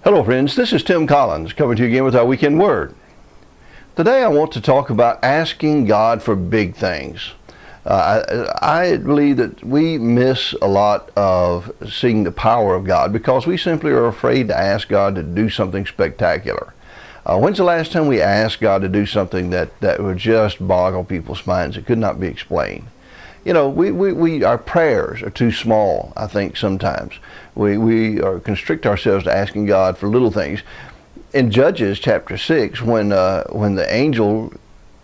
Hello friends, this is Tim Collins coming to you again with our weekend word. Today I want to talk about asking God for big things. I believe that we miss a lot of seeing the power of God because we simply are afraid to ask God to do something spectacular. When's the last time we asked God to do something that would just boggle people's minds? It could not be explained. You know, our prayers are too small, I think, sometimes. We constrict ourselves to asking God for little things. In Judges chapter 6, when the angel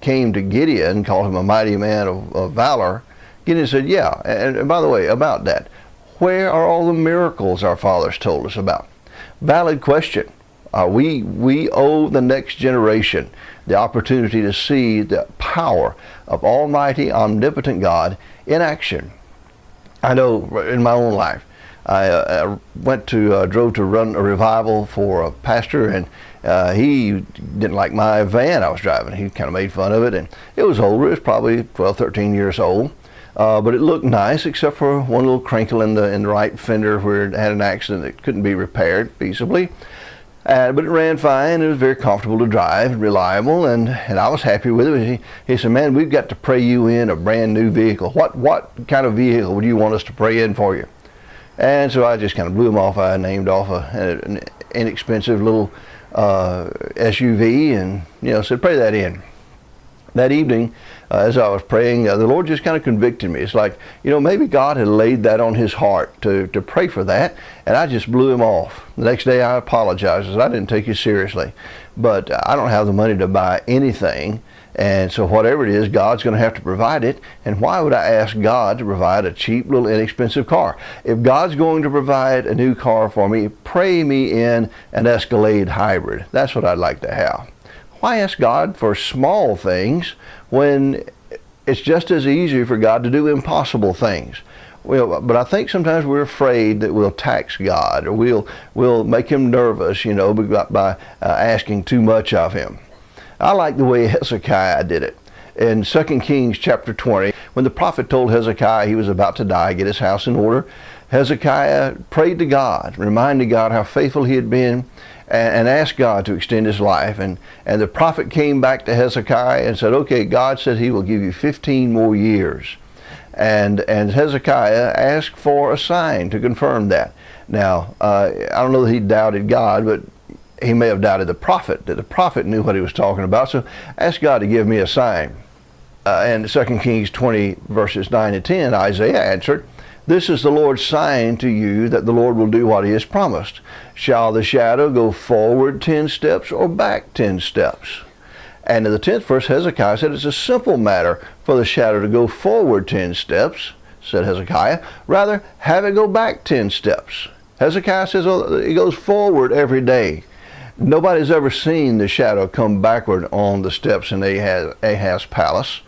came to Gideon and called him a mighty man of valor, Gideon said, yeah, and by the way, about that, where are all the miracles our fathers told us about? Valid question. We owe the next generation the opportunity to see the power of Almighty, omnipotent God in action. I know in my own life, I drove to run a revival for a pastor, and he didn't like my van I was driving. He kind of made fun of it, and it was older. It was probably 12, 13 years old, but it looked nice except for one little crinkle in the right fender where it had an accident that couldn't be repaired feasibly. But it ran fine. It was very comfortable to drive and reliable, and I was happy with it. He said, man, we've got to pray you in a brand new vehicle. What kind of vehicle would you want us to pray in for you? And so I just kind of blew him off. I named off an inexpensive little SUV and said, pray that in. That evening, as I was praying, the Lord just kind of convicted me. It's like, maybe God had laid that on his heart to pray for that, and I just blew him off. The next day I apologized. I didn't take you seriously. But I don't have the money to buy anything, and so whatever it is, God's going to have to provide it. And why would I ask God to provide a cheap little inexpensive car? If God's going to provide a new car for me, pray me in an Escalade hybrid. That's what I'd like to have. Why ask God for small things when it's just as easy for God to do impossible things? But I think sometimes we're afraid that we'll tax God, or we'll make him nervous, by asking too much of him. I like the way Hezekiah did it. In 2 Kings chapter 20, when the prophet told Hezekiah he was about to die, get his house in order, Hezekiah prayed to God, reminded God how faithful he had been, and asked God to extend his life. And the prophet came back to Hezekiah and said, okay, God said he will give you 15 more years. And Hezekiah asked for a sign to confirm that. Now, I don't know that he doubted God, but he may have doubted the prophet, that the prophet knew what he was talking about. So ask God to give me a sign. And 2 Kings 20 verses 9 and 10, Isaiah answered, this is the Lord's sign to you that the Lord will do what he has promised. Shall the shadow go forward 10 steps or back 10 steps? And in the 10th verse, Hezekiah said, it's a simple matter for the shadow to go forward 10 steps, said Hezekiah. Rather, have it go back 10 steps. Hezekiah says, oh, it goes forward every day. Nobody's ever seen the shadow come backward on the steps in Ahaz's palace.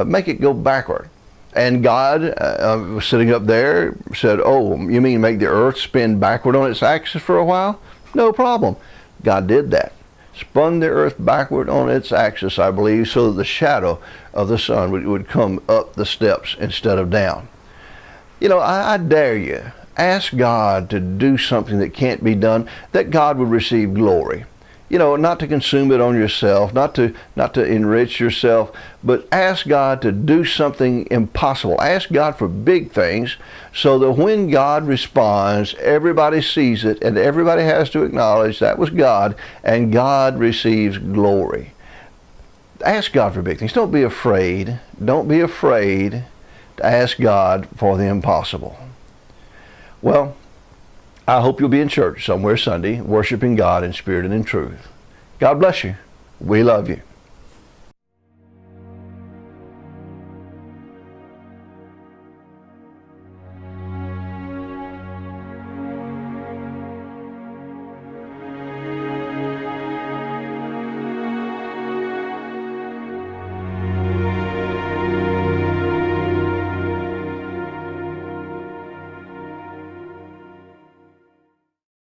Make it go backward. And God was sitting up there, said, oh, you mean make the earth spin backward on its axis for a while? No problem. God did that. Spun the earth backward on its axis, I believe, so that the shadow of the sun would come up the steps instead of down. I dare you, ask God to do something that can't be done, that God would receive glory. Not to consume it on yourself, not to enrich yourself, but ask God to do something impossible. Ask God for big things so that when God responds, everybody sees it and everybody has to acknowledge that was God, and God receives glory. Ask God for big things. Don't be afraid. Don't be afraid to ask God for the impossible. Well, I hope you'll be in church somewhere Sunday, worshiping God in spirit and in truth. God bless you. We love you.